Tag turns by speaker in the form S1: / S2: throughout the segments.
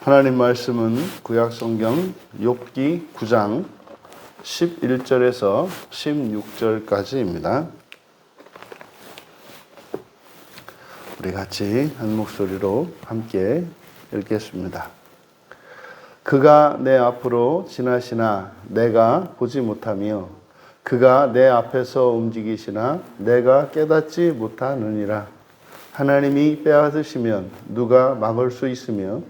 S1: 하나님 말씀은 구약성경 욥기 9장 11절에서 16절까지입니다. 우리 같이 한 목소리로 함께 읽겠습니다. 그가 내 앞으로 지나시나 내가 보지 못하며 그가 내 앞에서 움직이시나 내가 깨닫지 못하느니라. 하나님이 빼앗으시면 누가 막을 수 있으며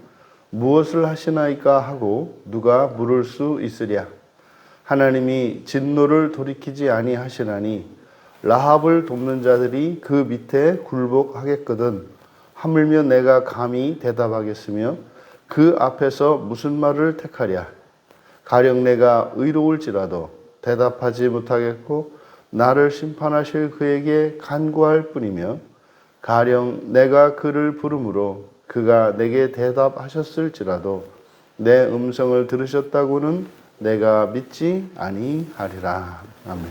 S1: 무엇을 하시나이까 하고 누가 물을 수 있으랴. 하나님이 진노를 돌이키지 아니하시나니 라합을 돕는 자들이 그 밑에 굴복하겠거든. 하물며 내가 감히 대답하겠으며 그 앞에서 무슨 말을 택하랴. 가령 내가 의로울지라도 대답하지 못하겠고 나를 심판하실 그에게 간구할 뿐이며 가령 내가 그를 부르므로 그가 내게 대답하셨을지라도 내 음성을 들으셨다고는 내가 믿지 아니하리라. 아멘.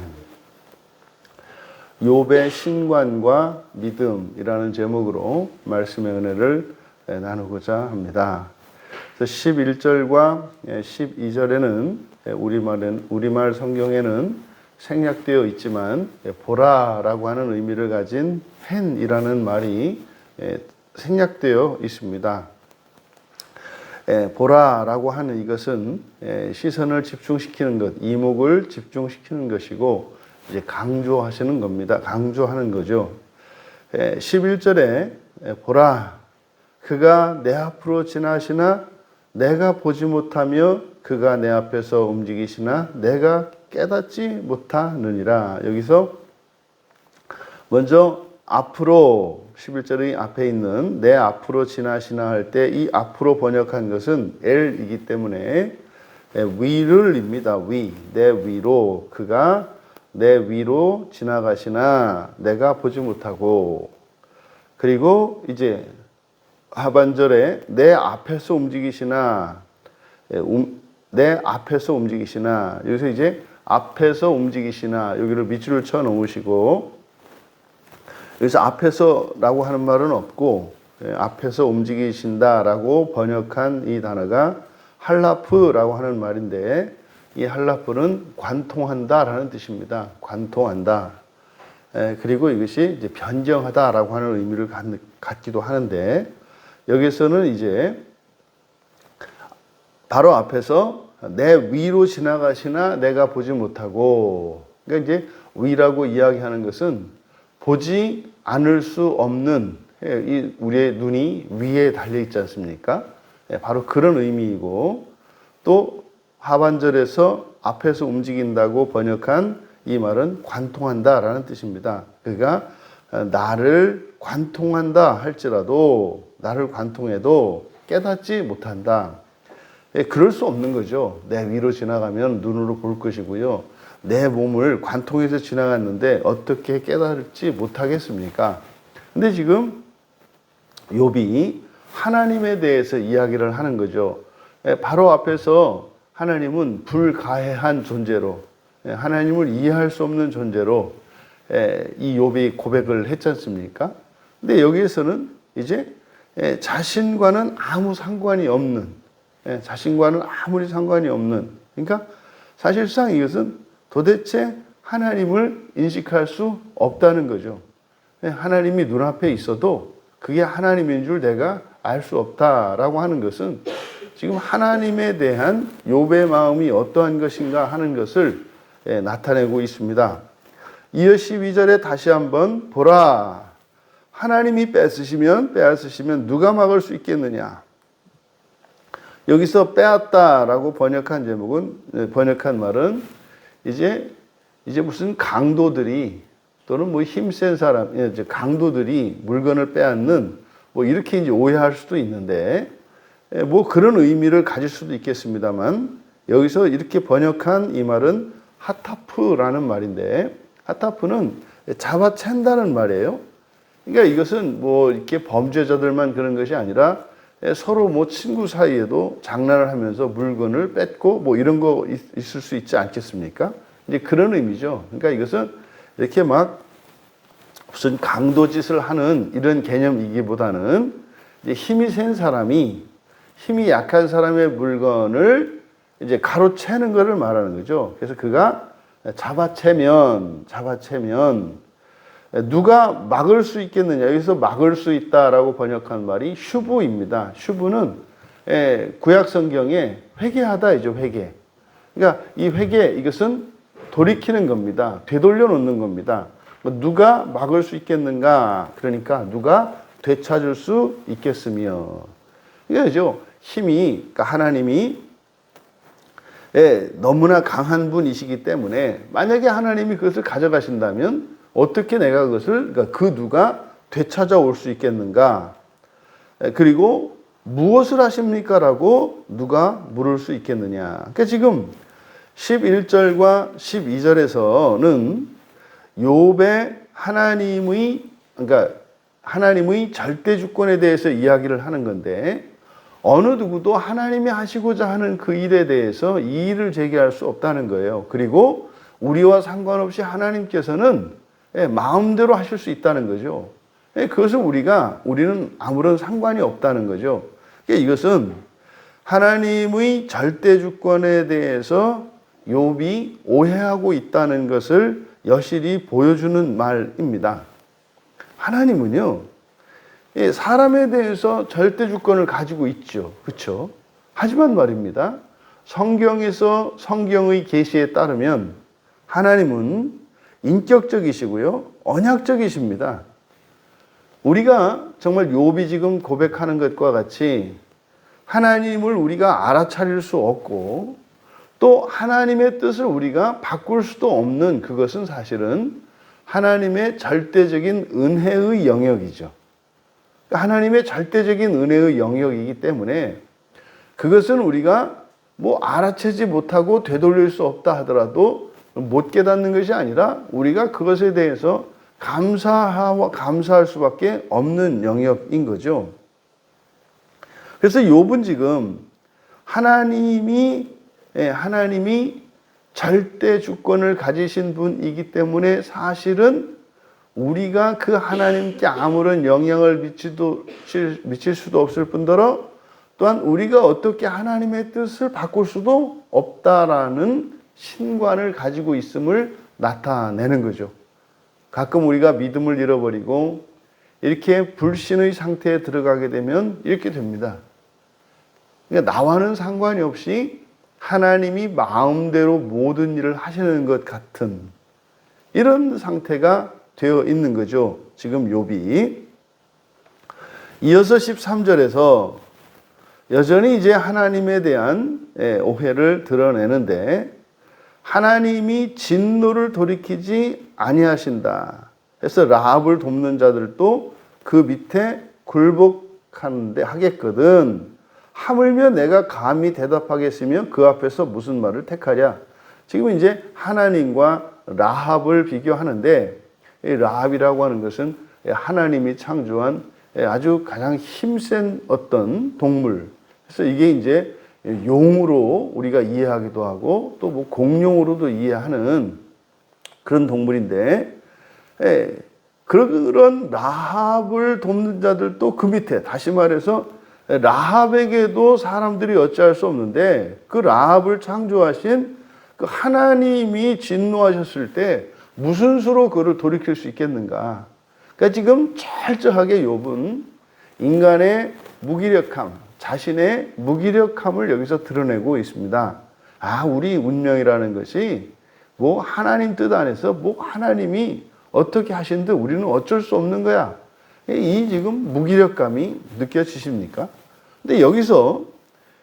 S1: 욥의 신관과 믿음이라는 제목으로 말씀의 은혜를 나누고자 합니다. 11절과 12절에는 우리말 성경에는 생략되어 있지만 보라라고 하는 의미를 가진 헨이라는 말이 생략되어 있습니다. 보라라고 하는 이것은 시선을 집중시키는 것, 이목을 집중시키는 것이고 이제 강조하시는 겁니다. 강조하는 거죠. 11절에 보라, 그가 내 앞으로 지나시나 내가 보지 못하며 그가 내 앞에서 움직이시나 내가 깨닫지 못하느니라. 여기서 먼저 앞으로 11절의 앞에 있는 내 앞으로 지나시나 할 때 이 앞으로 번역한 것은 L이기 때문에 위를 입니다. 내 위로, 그가 내 위로 지나가시나 내가 보지 못하고, 그리고 이제 하반절에 내 앞에서 움직이시나 내 앞에서 움직이시나, 여기서 이제 앞에서 움직이시나 여기를 밑줄을 쳐 놓으시고, 여기서 앞에서라고 하는 말은 없고 앞에서 움직이신다라고 번역한 이 단어가 할라프라고 하는 말인데, 이 할라프는 관통한다라는 뜻입니다. 관통한다. 그리고 이것이 이제 변경하다라고 하는 의미를 갖기도 하는데, 여기서는 이제 바로 앞에서 내 위로 지나가시나 내가 보지 못하고, 그러니까 이제 위라고 이야기하는 것은 보지 않을 수 없는, 우리의 눈이 위에 달려 있지 않습니까? 바로 그런 의미이고, 또 하반절에서 앞에서 움직인다고 번역한 이 말은 관통한다라는 뜻입니다. 그가 나를 관통한다 할지라도, 나를 관통해도 깨닫지 못한다. 그럴 수 없는 거죠. 내 위로 지나가면 눈으로 볼 것이고요. 내 몸을 관통해서 지나갔는데 어떻게 깨달을지 못하겠습니까? 근데 지금 욥이 하나님에 대해서 이야기를 하는 거죠. 바로 앞에서 하나님은 불가해한 존재로, 하나님을 이해할 수 없는 존재로 이 욥이 고백을 했지 않습니까? 근데 여기에서는 이제 자신과는 아무 상관이 없는, 자신과는 아무리 상관이 없는, 그러니까 사실상 이것은 도대체 하나님을 인식할 수 없다는 거죠. 하나님이 눈앞에 있어도 그게 하나님인 줄 내가 알 수 없다라고 하는 것은 지금 하나님에 대한 욥의 마음이 어떠한 것인가 하는 것을 나타내고 있습니다. 이어 12절에 다시 한번 보라, 하나님이 빼앗으시면 누가 막을 수 있겠느냐. 여기서 빼앗다라고 번역한 말은 이제 무슨 강도들이, 또는 뭐 힘센 사람, 강도들이 물건을 빼앗는, 뭐 이렇게 이제 오해할 수도 있는데, 뭐 그런 의미를 가질 수도 있겠습니다만, 여기서 이렇게 번역한 이 말은 하타프라는 말인데, 하타프는 잡아챈다는 말이에요. 그러니까 이것은 뭐 이렇게 범죄자들만 그런 것이 아니라 서로 뭐 친구 사이에도 장난을 하면서 물건을 뺏고 뭐 이런 거 있을 수 있지 않겠습니까? 이제 그런 의미죠. 그러니까 이것은 이렇게 막 무슨 강도짓을 하는 이런 개념이기보다는 이제 힘이 센 사람이 힘이 약한 사람의 물건을 이제 가로채는 것을 말하는 거죠. 그래서 그가 잡아채면 누가 막을 수 있겠느냐. 여기서 막을 수 있다라고 번역한 말이 슈브입니다. 슈브는 구약 성경에 회개하다이죠. 회개. 그러니까 이 회개, 이것은 돌이키는 겁니다. 되돌려 놓는 겁니다. 누가 막을 수 있겠는가? 그러니까 누가 되찾을 수 있겠으며. 이거죠. 힘이, 그러니까 하나님이 너무나 강한 분이시기 때문에 만약에 하나님이 그것을 가져가신다면 어떻게 내가 그것을, 그러니까 그 누가 되찾아올 수 있겠는가? 그리고 무엇을 하십니까? 라고 누가 물을 수 있겠느냐? 그러니까 지금 11절과 12절에서는 욥의 하나님의 절대 주권에 대해서 이야기를 하는 건데, 어느 누구도 하나님이 하시고자 하는 그 일에 대해서 이의를 제기할 수 없다는 거예요. 그리고 우리와 상관없이 하나님께서는 마음대로 하실 수 있다는 거죠. 그것을 우리는 아무런 상관이 없다는 거죠. 이것은 하나님의 절대 주권에 대해서 욥이 오해하고 있다는 것을 여실히 보여주는 말입니다. 하나님은요, 사람에 대해서 절대 주권을 가지고 있죠. 그렇죠? 하지만 말입니다. 성경의 계시에 따르면 하나님은 인격적이시고요, 언약적이십니다. 우리가 정말 욥이 지금 고백하는 것과 같이 하나님을 우리가 알아차릴 수 없고 또 하나님의 뜻을 우리가 바꿀 수도 없는, 그것은 사실은 하나님의 절대적인 은혜의 영역이죠. 하나님의 절대적인 은혜의 영역이기 때문에 그것은 우리가 알아채지 못하고 되돌릴 수 없다 하더라도 못 깨닫는 것이 아니라 우리가 그것에 대해서 감사할 수밖에 없는 영역인 거죠. 그래서 욥은 지금 하나님이 절대 주권을 가지신 분이기 때문에 사실은 우리가 그 하나님께 아무런 영향을 미칠 수도 없을 뿐더러 또한 우리가 어떻게 하나님의 뜻을 바꿀 수도 없다라는 신관을 가지고 있음을 나타내는 거죠. 가끔 우리가 믿음을 잃어버리고 이렇게 불신의 상태에 들어가게 되면 이렇게 됩니다. 그러니까 나와는 상관이 없이 하나님이 마음대로 모든 일을 하시는 것 같은 이런 상태가 되어 있는 거죠. 지금 욥이. 이어서 13절에서 여전히 이제 하나님에 대한 오해를 드러내는데, 하나님이 진노를 돌이키지 아니하신다 해서 라합을 돕는 자들도 그 밑에 굴복하는데 하겠거든. 하물며 내가 감히 대답하겠으며 그 앞에서 무슨 말을 택하랴. 지금 이제 하나님과 라합을 비교하는데, 이 라합이라고 하는 것은 하나님이 창조한 아주 가장 힘센 어떤 동물. 그래서 이게 이제 용으로 우리가 이해하기도 하고 또 공룡으로도 이해하는 그런 동물인데, 그런 라합을 돕는 자들도 그 밑에, 다시 말해서 라합에게도 사람들이 어찌할 수 없는데 그 라합을 창조하신 그 하나님이 진노하셨을 때 무슨 수로 그를 돌이킬 수 있겠는가. 그러니까 지금 철저하게 욥은 인간의 무기력함, 자신의 무기력함을 여기서 드러내고 있습니다. 우리 운명이라는 것이 하나님 뜻 안에서 하나님이 어떻게 하신 듯 우리는 어쩔 수 없는 거야. 이 지금 무기력감이 느껴지십니까? 근데 여기서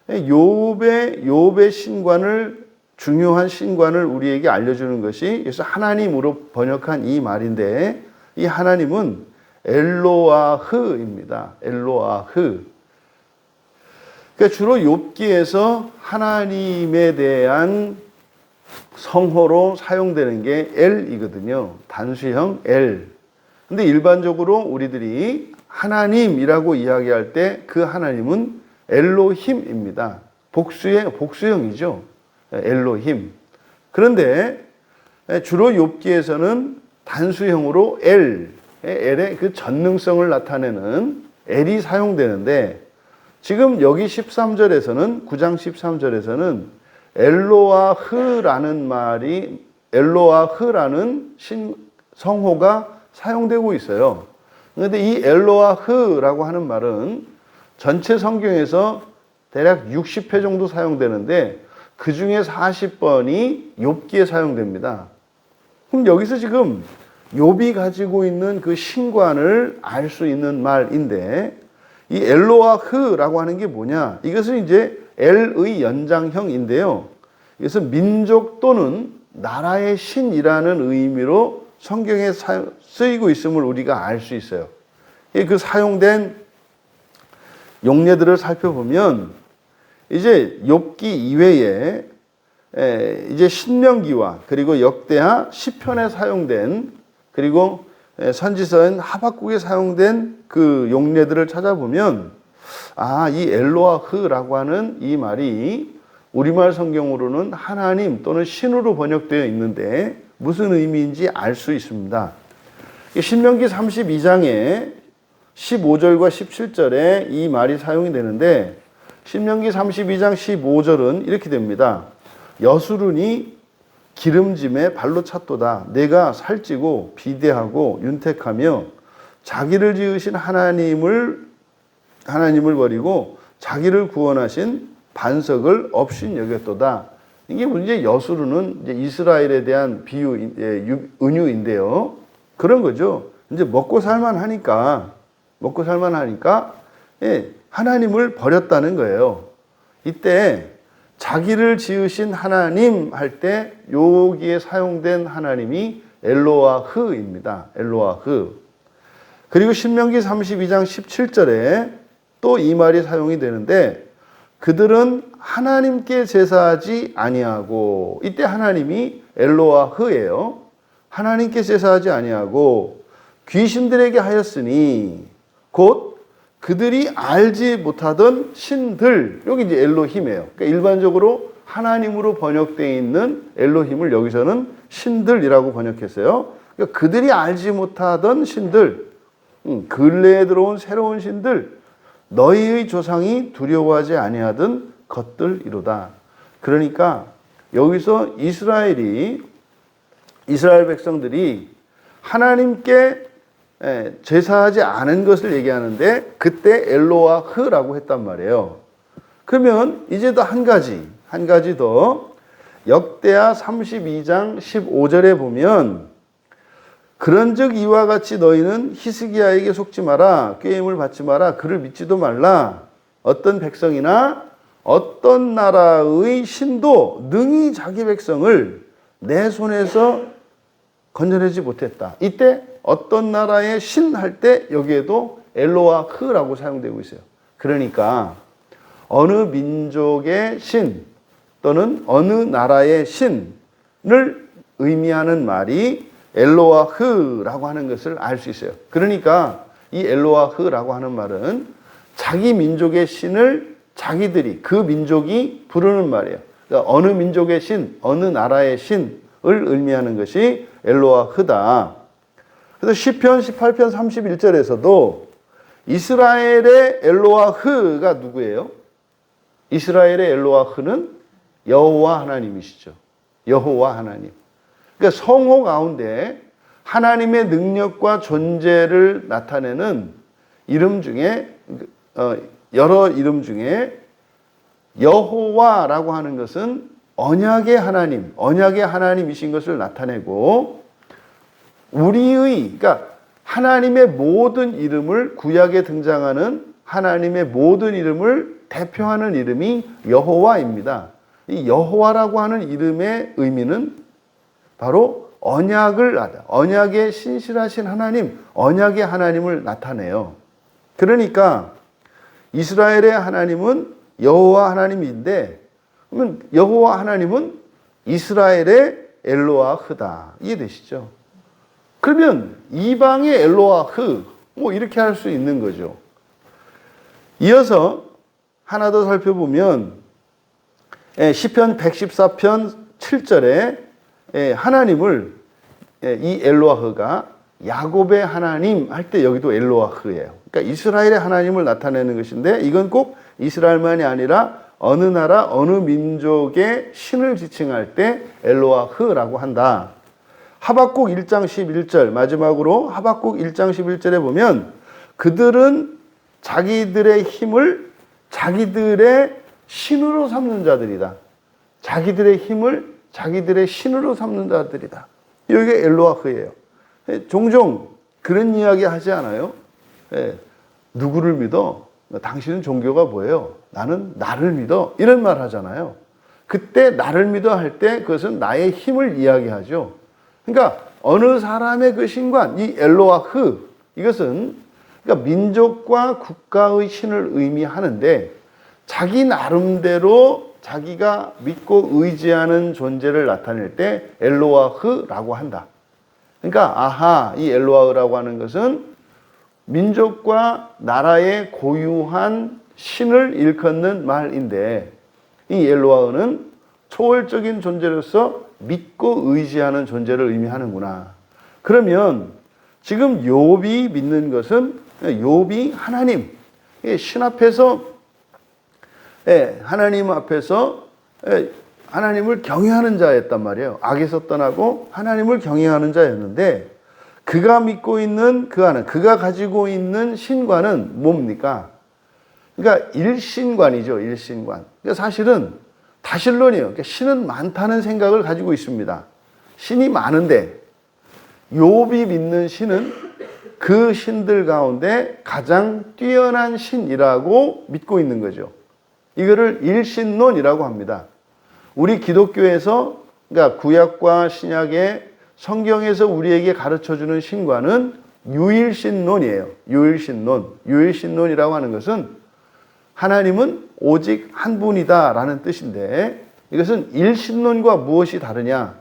S1: 욥의 신관을, 중요한 신관을 우리에게 알려주는 것이, 그래서 하나님으로 번역한 이 말인데, 이 하나님은 엘로아흐입니다. 엘로아흐. 그러니까 주로 욥기에서 하나님에 대한 성호로 사용되는 게 엘이거든요. 단수형 엘. 근데 일반적으로 우리들이 하나님이라고 이야기할 때 그 하나님은 엘로힘입니다. 복수형이죠. 엘로힘. 그런데 주로 욥기에서는 단수형으로 엘의 그 전능성을 나타내는 엘이 사용되는데, 지금 여기 13절에서는 9장 13절에서는 엘로아흐라는 말이 엘로아흐라는 성호가 사용되고 있어요. 그런데 이 엘로아흐라고 하는 말은 전체 성경에서 대략 60회 정도 사용되는데 그 중에 40번이 욥기에 사용됩니다. 그럼 여기서 지금 욥이 가지고 있는 그 신관을 알 수 있는 말인데 이 엘로아흐라고 하는 게 뭐냐? 이것은 이제 엘의 연장형인데요. 그래서 민족 또는 나라의 신이라는 의미로 성경에 쓰이고 있음을 우리가 알 수 있어요. 그 사용된 용례들을 살펴보면 이제 욥기 이외에 이제 신명기와 그리고 역대하 시편에 사용된 그리고 선지서인 하박국에 사용된 그 용례들을 찾아보면 이 엘로아흐라고 하는 이 말이 우리말 성경으로는 하나님 또는 신으로 번역되어 있는데 무슨 의미인지 알 수 있습니다. 신명기 32장에 15절과 17절에 이 말이 사용이 되는데 신명기 32장 15절은 이렇게 됩니다. 여수run이 기름짐에 발로 찼도다. 내가 살찌고 비대하고 윤택하며 자기를 지으신 하나님을 버리고 자기를 구원하신 반석을 없인 여겼도다. 이게 이제 여수run은 이제 이스라엘에 대한 은유인데요. 그런 거죠. 이제 먹고 살만하니까 하나님을 버렸다는 거예요. 이때 자기를 지으신 하나님 할 때 여기에 사용된 하나님이 엘로아흐입니다. 엘로아흐. 그리고 신명기 32장 17절에 또 이 말이 사용이 되는데 그들은 하나님께 제사하지 아니하고 이때 하나님이 엘로아흐예요. 하나님께 제사하지 아니하고 귀신들에게 하였으니 곧 그들이 알지 못하던 신들, 여기 이제 엘로힘이에요. 그러니까 일반적으로 하나님으로 번역되어 있는 엘로힘을 여기서는 신들이라고 번역했어요. 그러니까 그들이 알지 못하던 신들, 근래에 들어온 새로운 신들, 너희의 조상이 두려워하지 아니하던 것들이로다. 그러니까 여기서 이스라엘 백성들이 하나님께 제사하지 않은 것을 얘기하는데 그때 엘로아흐라고 했단 말이에요. 그러면 이제 또 한 가지 더 역대하 32장 15절에 보면 그런즉 이와 같이 너희는 히스기야에게 속지 마라 꾀임을 받지 마라 그를 믿지도 말라 어떤 백성이나 어떤 나라의 신도 능히 자기 백성을 내 손에서 건져내지 못했다. 이때 어떤 나라의 신 할 때 여기에도 엘로아흐라고 사용되고 있어요. 그러니까 어느 민족의 신 또는 어느 나라의 신을 의미하는 말이 엘로아흐라고 하는 것을 알 수 있어요. 그러니까 이 엘로아흐라고 하는 말은 자기 민족의 신을 자기들이 그 민족이 부르는 말이에요. 그러니까 어느 민족의 신, 어느 나라의 신을 의미하는 것이 엘로아흐다. 그래서 시편 18편 31절에서도 이스라엘의 엘로아흐가 누구예요? 이스라엘의 엘로아흐는 여호와 하나님이시죠. 여호와 하나님. 그러니까 성호 가운데 하나님의 능력과 존재를 나타내는 이름 중에 여러 이름 중에 여호와라고 하는 것은 언약의 하나님이신 것을 나타내고 그러니까 하나님의 모든 이름을 구약에 등장하는 하나님의 모든 이름을 대표하는 이름이 여호와입니다. 이 여호와라고 하는 이름의 의미는 바로 언약의 신실하신 하나님, 언약의 하나님을 나타내요. 그러니까 이스라엘의 하나님은 여호와 하나님인데 그러면 여호와 하나님은 이스라엘의 엘로아흐다. 이해되시죠? 그러면 이방의 엘로아흐 이렇게 할 수 있는 거죠. 이어서 하나 더 살펴보면 시편 114편 7절에 하나님을 이 엘로아흐가 야곱의 하나님 할 때 여기도 엘로아흐예요. 그러니까 이스라엘의 하나님을 나타내는 것인데 이건 꼭 이스라엘만이 아니라 어느 나라 어느 민족의 신을 지칭할 때 엘로아흐라고 한다. 하박국 1장 11절 마지막으로 하박국 1장 11절에 보면 그들은 자기들의 힘을 자기들의 신으로 삼는 자들이다. 자기들의 힘을 자기들의 신으로 삼는 자들이다. 여기가 엘로아흐예요. 종종 그런 이야기 하지 않아요? 누구를 믿어? 당신은 종교가 뭐예요? 나는 나를 믿어. 이런 말 하잖아요. 그때 나를 믿어 할 때 그것은 나의 힘을 이야기하죠. 그러니까 어느 사람의 그 신관, 이 엘로아흐, 이것은 그러니까 민족과 국가의 신을 의미하는데 자기 나름대로 자기가 믿고 의지하는 존재를 나타낼 때 엘로아흐라고 한다. 그러니까 아하, 이 엘로아흐라고 하는 것은 민족과 나라의 고유한 신을 일컫는 말인데 이 엘로아흐는 초월적인 존재로서 믿고 의지하는 존재를 의미하는구나. 그러면 지금 욥이 믿는 것은 욥이 하나님, 신 앞에서 하나님 앞에서 하나님을 경외하는 자였단 말이에요. 악에서 떠나고 하나님을 경외하는 자였는데 그가 믿고 있는 그가 가지고 있는 신관은 뭡니까? 그러니까 일신관이죠. 일신관. 그러니까 사실은 다신론이에요. 그러니까 신은 많다는 생각을 가지고 있습니다. 신이 많은데 욥이 믿는 신은 그 신들 가운데 가장 뛰어난 신이라고 믿고 있는 거죠. 이거를 일신론이라고 합니다. 우리 기독교에서 그러니까 구약과 신약의 성경에서 우리에게 가르쳐주는 신관은 유일신론이에요. 유일신론. 유일신론이라고 하는 것은 하나님은 오직 한 분이다라는 뜻인데 이것은 일신론과 무엇이 다르냐?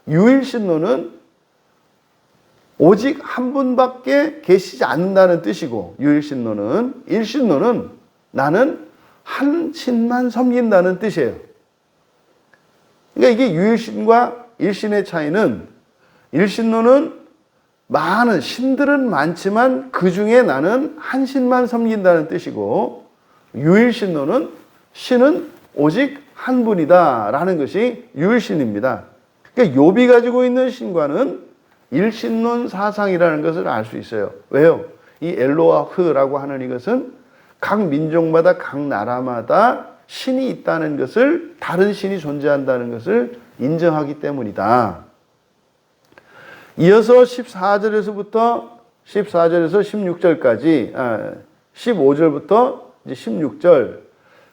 S1: 유일신론은 오직 한 분밖에 계시지 않는다는 뜻이고 유일신론은 일신론은 나는 한 신만 섬긴다는 뜻이에요. 그러니까 이게 유일신과 일신의 차이는 일신론은 많은 신들은 많지만 그 중에 나는 한 신만 섬긴다는 뜻이고 유일신론은 신은 오직 한 분이다라는 것이 유일신입니다. 그러니까 욥이 가지고 있는 신과는 일신론 사상이라는 것을 알 수 있어요. 왜요? 이 엘로아흐라고 하는 이것은 각 민족마다 각 나라마다 신이 있다는 것을 다른 신이 존재한다는 것을 인정하기 때문이다. 이어서 14절에서 16절까지 15절부터 이제 16절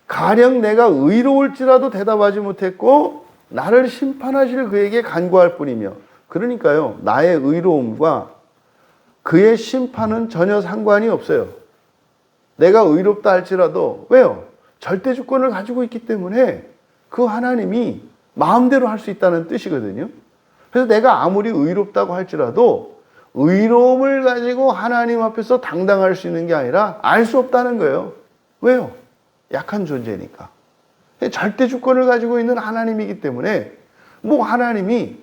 S1: 가령 내가 의로울지라도 대답하지 못했고 나를 심판하실 그에게 간구할 뿐이며 그러니까요 나의 의로움과 그의 심판은 전혀 상관이 없어요. 내가 의롭다 할지라도 왜요? 절대 주권을 가지고 있기 때문에 그 하나님이 마음대로 할 수 있다는 뜻이거든요. 그래서 내가 아무리 의롭다고 할지라도 의로움을 가지고 하나님 앞에서 당당할 수 있는 게 아니라 알 수 없다는 거예요. 왜요? 약한 존재니까. 절대 주권을 가지고 있는 하나님이기 때문에 뭐 하나님이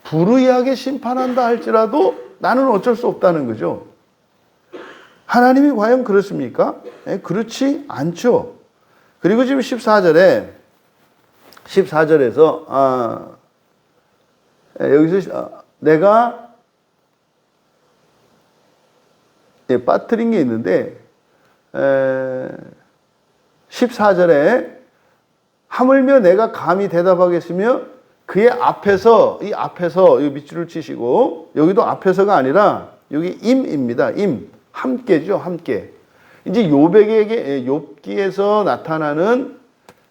S1: 불의하게 심판한다 할지라도 나는 어쩔 수 없다는 거죠. 하나님이 과연 그렇습니까? 그렇지 않죠. 그리고 지금 14절에서 여기서 내가 빠뜨린 게 있는데 14절에 하물며 내가 감히 대답하겠으며 그의 앞에서 이 밑줄을 치시고 여기도 앞에서가 아니라 여기 임입니다. 임 함께죠. 함께. 이제 욥기에서 나타나는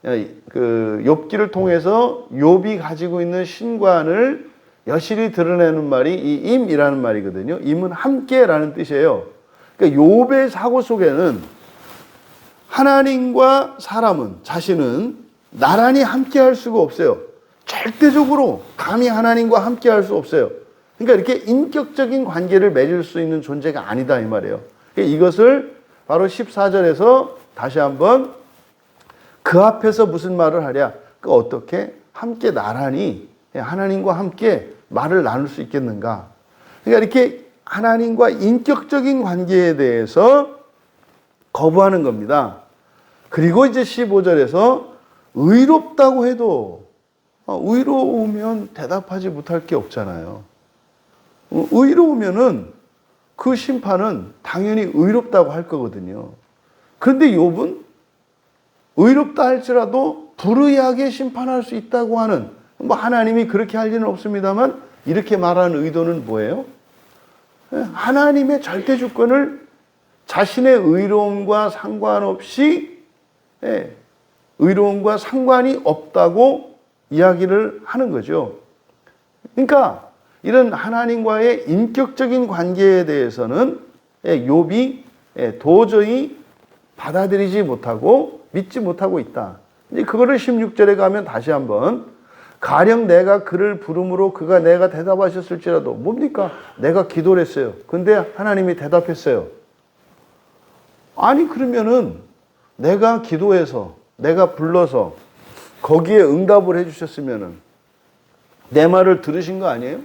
S1: 그 욥기를 통해서 욥이 가지고 있는 신관을 여실히 드러내는 말이 이 임이라는 말이거든요. 임은 함께라는 뜻이에요. 그러니까 욥의 사고 속에는 하나님과 사람은 자신은 나란히 함께할 수가 없어요. 절대적으로 감히 하나님과 함께할 수 없어요. 그러니까 이렇게 인격적인 관계를 맺을 수 있는 존재가 아니다 이 말이에요. 이것을 바로 14절에서 다시 한번 그 앞에서 무슨 말을 하랴? 그 어떻게 함께 나란히 하나님과 함께 말을 나눌 수 있겠는가? 그러니까 이렇게 하나님과 인격적인 관계에 대해서 거부하는 겁니다. 그리고 이제 15절에서 의롭다고 해도 의로우면 대답하지 못할 게 없잖아요. 의로우면은 그 심판은 당연히 의롭다고 할 거거든요. 그런데 욥은 의롭다 할지라도 불의하게 심판할 수 있다고 하는, 하나님이 그렇게 할 리는 없습니다만 이렇게 말하는 의도는 뭐예요? 하나님의 절대 주권을 자신의 의로움과 상관없이, 의로움과 상관이 없다고 이야기를 하는 거죠. 그러니까 이런 하나님과의 인격적인 관계에 대해서는 욥이 도저히 받아들이지 못하고 믿지 못하고 있다. 이제 그거를 16절에 가면 다시 한번, 가령 내가 그를 부름으로 그가 내가 대답하셨을지라도, 뭡니까? 내가 기도를 했어요. 근데 하나님이 대답했어요. 아니 그러면은 내가 기도해서 내가 불러서 거기에 응답을 해주셨으면은 내 말을 들으신 거 아니에요?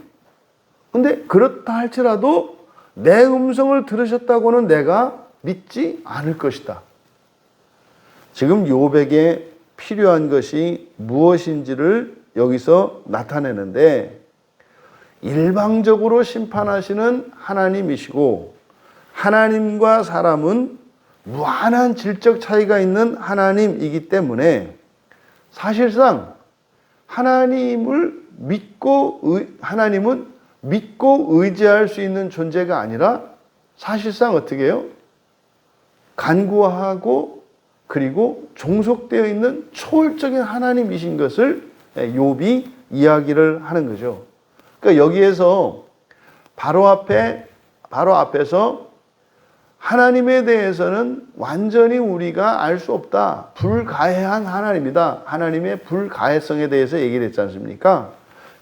S1: 근데 그렇다 할지라도 내 음성을 들으셨다고는 내가 믿지 않을 것이다. 지금 욥에게 필요한 것이 무엇인지를 여기서 나타내는데, 일방적으로 심판하시는 하나님이시고 하나님과 사람은 무한한 질적 차이가 있는 하나님이기 때문에 사실상 하나님은 믿고 의지할 수 있는 존재가 아니라 사실상 어떻게 해요? 간구하고 그리고 종속되어 있는 초월적인 하나님이신 것을 욥이 이야기를 하는 거죠. 그러니까 여기에서 바로 앞에서 하나님에 대해서는 완전히 우리가 알 수 없다. 불가해한 하나님이다. 하나님의 불가해성에 대해서 얘기를 했지 않습니까?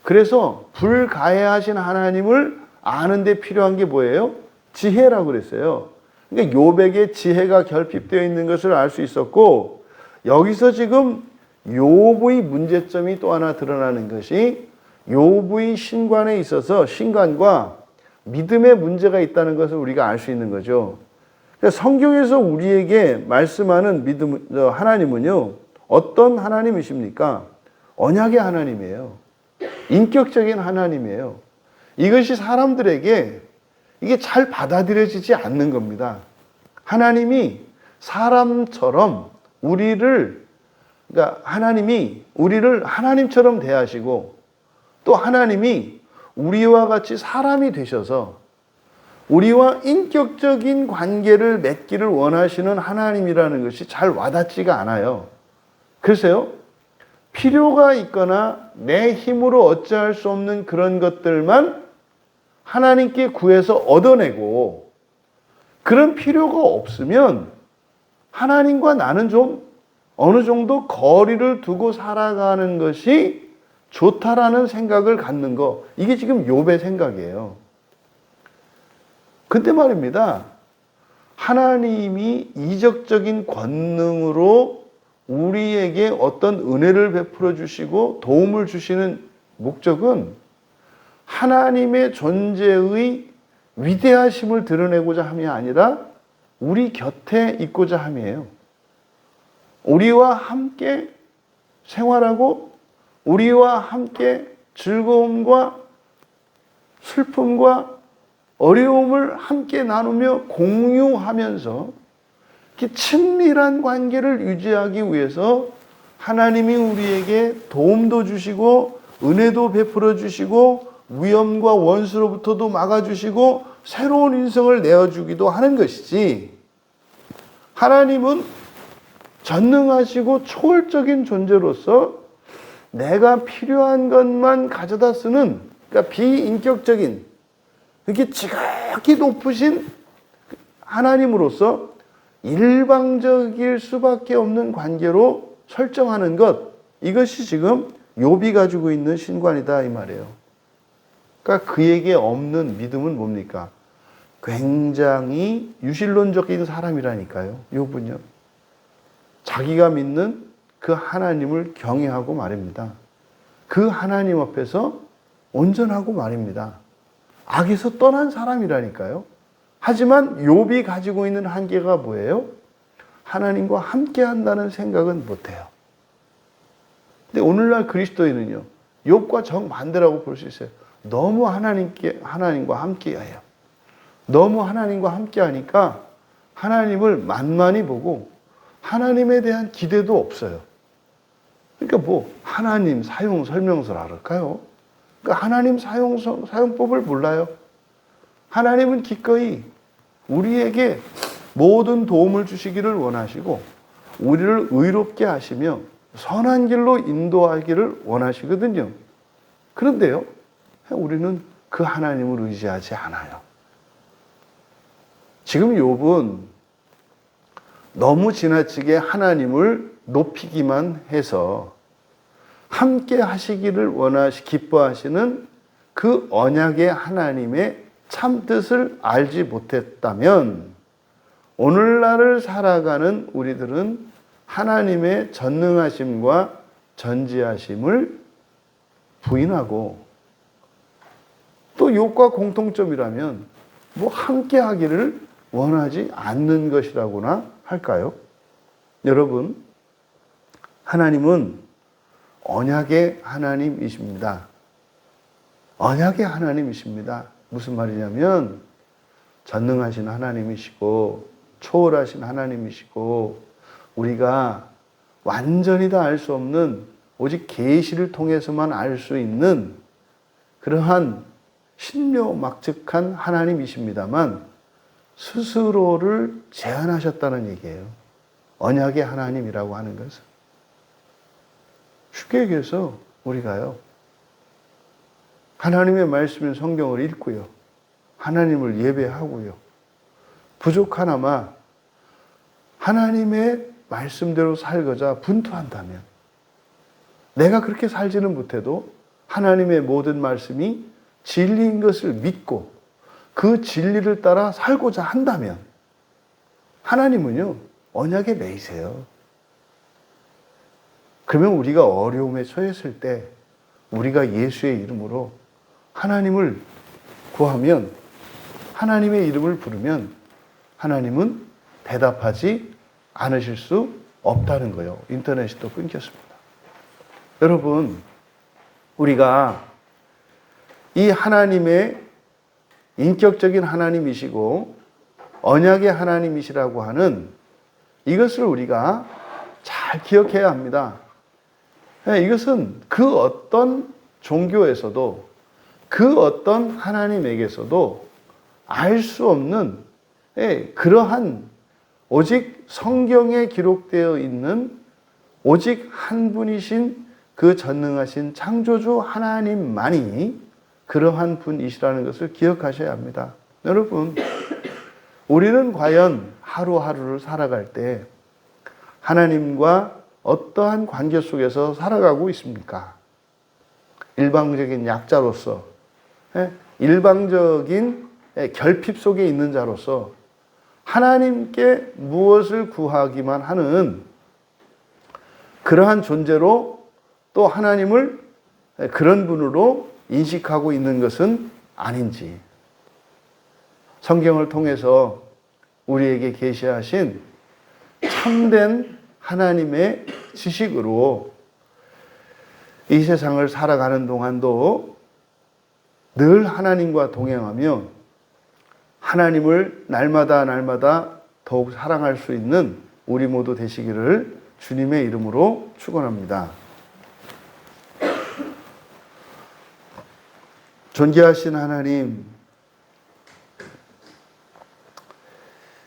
S1: 그래서 불가해하신 하나님을 아는 데 필요한 게 뭐예요? 지혜라고 그랬어요. 그러니까 욥에게 지혜가 결핍되어 있는 것을 알 수 있었고, 여기서 지금 욥의 문제점이 또 하나 드러나는 것이 욥의 신관에 있어서 신관과 믿음의 문제가 있다는 것을 우리가 알 수 있는 거죠. 성경에서 우리에게 말씀하는 하나님은요, 어떤 하나님이십니까? 언약의 하나님이에요. 인격적인 하나님이에요. 이것이 사람들에게 이게 잘 받아들여지지 않는 겁니다. 하나님이 사람처럼 하나님이 우리를 하나님처럼 대하시고, 또 하나님이 우리와 같이 사람이 되셔서 우리와 인격적인 관계를 맺기를 원하시는 하나님이라는 것이 잘 와닿지가 않아요. 그래서요, 필요가 있거나 내 힘으로 어찌할 수 없는 그런 것들만 하나님께 구해서 얻어내고, 그런 필요가 없으면 하나님과 나는 좀 어느 정도 거리를 두고 살아가는 것이 좋다라는 생각을 갖는 거, 이게 지금 욥의 생각이에요. 근데 말입니다, 하나님이 이적적인 권능으로 우리에게 어떤 은혜를 베풀어 주시고 도움을 주시는 목적은 하나님의 존재의 위대하심을 드러내고자 함이 아니라 우리 곁에 있고자 함이에요. 우리와 함께 생활하고 우리와 함께 즐거움과 슬픔과 어려움을 함께 나누며 공유하면서 이렇게 친밀한 관계를 유지하기 위해서 하나님이 우리에게 도움도 주시고 은혜도 베풀어 주시고 위험과 원수로부터도 막아주시고 새로운 인생을 내어주기도 하는 것이지, 하나님은 전능하시고 초월적인 존재로서 내가 필요한 것만 가져다 쓰는, 그러니까 비인격적인, 이렇게 지극히 높으신 하나님으로서 일방적일 수밖에 없는 관계로 설정하는 것, 이것이 지금 욥이 가지고 있는 신관이다 이 말이에요. 그러니까 그에게 없는 믿음은 뭡니까? 굉장히 유실론적인 사람이라니까요. 욥은요, 자기가 믿는 그 하나님을 경외하고 말입니다. 그 하나님 앞에서 온전하고 말입니다. 악에서 떠난 사람이라니까요. 하지만 욥이 가지고 있는 한계가 뭐예요? 하나님과 함께 한다는 생각은 못해요. 근데 오늘날 그리스도인은요, 욥과 정반대라고 볼 수 있어요. 너무 하나님과 함께 해요. 너무 하나님과 함께 하니까 하나님을 만만히 보고 하나님에 대한 기대도 없어요. 그러니까 뭐 하나님 사용 설명서를 알을까요? 그러니까 하나님 사용법을 몰라요. 하나님은 기꺼이 우리에게 모든 도움을 주시기를 원하시고 우리를 의롭게 하시며 선한 길로 인도하기를 원하시거든요. 그런데요, 우리는 그 하나님을 의지하지 않아요. 지금 욥은 너무 지나치게 하나님을 높이기만 해서 함께 하시기를 기뻐하시는 그 언약의 하나님의 참뜻을 알지 못했다면 오늘날을 살아가는 우리들은 하나님의 전능하심과 전지하심을 부인하고 또 욥과 공통점이라면 뭐 함께 하기를 원하지 않는 것이라고나 할까요? 여러분, 하나님은 언약의 하나님이십니다. 언약의 하나님이십니다. 무슨 말이냐면 전능하신 하나님이시고 초월하신 하나님이시고 우리가 완전히 다 알 수 없는 오직 계시를 통해서만 알 수 있는 그러한 신묘막측한 하나님이십니다만 스스로를 제한하셨다는 얘기예요. 언약의 하나님이라고 하는 것은. 쉽게 얘기해서 우리가요, 하나님의 말씀인 성경을 읽고요, 하나님을 예배하고요, 부족하나마 하나님의 말씀대로 살고자 분투한다면 내가 그렇게 살지는 못해도 하나님의 모든 말씀이 진리인 것을 믿고 그 진리를 따라 살고자 한다면 하나님은요, 언약에 매이세요. 그러면 우리가 어려움에 처했을 때 우리가 예수의 이름으로 하나님을 구하면, 하나님의 이름을 부르면 하나님은 대답하지 않으실 수 없다는 거예요. 인터넷이 또 끊겼습니다. 여러분, 우리가 이 하나님의 인격적인 하나님이시고 언약의 하나님이시라고 하는 이것을 우리가 잘 기억해야 합니다. 이것은 그 어떤 종교에서도 그 어떤 하나님에게서도 알 수 없는 그러한 오직 성경에 기록되어 있는 오직 한 분이신 그 전능하신 창조주 하나님만이 그러한 분이시라는 것을 기억하셔야 합니다. 여러분, 우리는 과연 하루하루를 살아갈 때 하나님과 어떠한 관계 속에서 살아가고 있습니까? 일방적인 약자로서, 일방적인 결핍 속에 있는 자로서 하나님께 무엇을 구하기만 하는 그러한 존재로 또 하나님을 그런 분으로 인식하고 있는 것은 아닌지, 성경을 통해서 우리에게 계시하신 참된 하나님의 지식으로 이 세상을 살아가는 동안도 늘 하나님과 동행하며 하나님을 날마다 더욱 사랑할 수 있는 우리 모두 되시기를 주님의 이름으로 축원합니다. 존귀하신 하나님,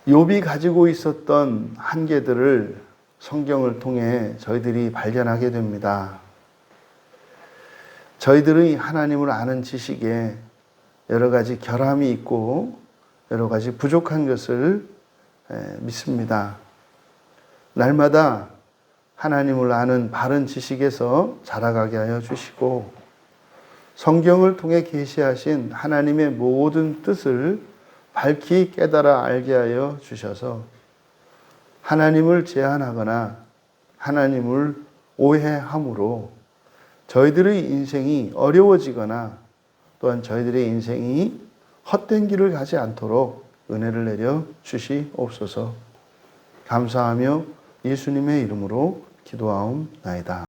S1: 욥이 가지고 있었던 한계들을 성경을 통해 저희들이 발견하게 됩니다. 저희들의 하나님을 아는 지식에 여러 가지 결함이 있고 여러 가지 부족한 것을 믿습니다. 날마다 하나님을 아는 바른 지식에서 자라가게 하여 주시고 성경을 통해 계시하신 하나님의 모든 뜻을 밝히 깨달아 알게 하여 주셔서 하나님을 제한하거나 하나님을 오해함으로 저희들의 인생이 어려워지거나 또한 저희들의 인생이 헛된 길을 가지 않도록 은혜를 내려 주시옵소서. 감사하며 예수님의 이름으로 기도하옵나이다.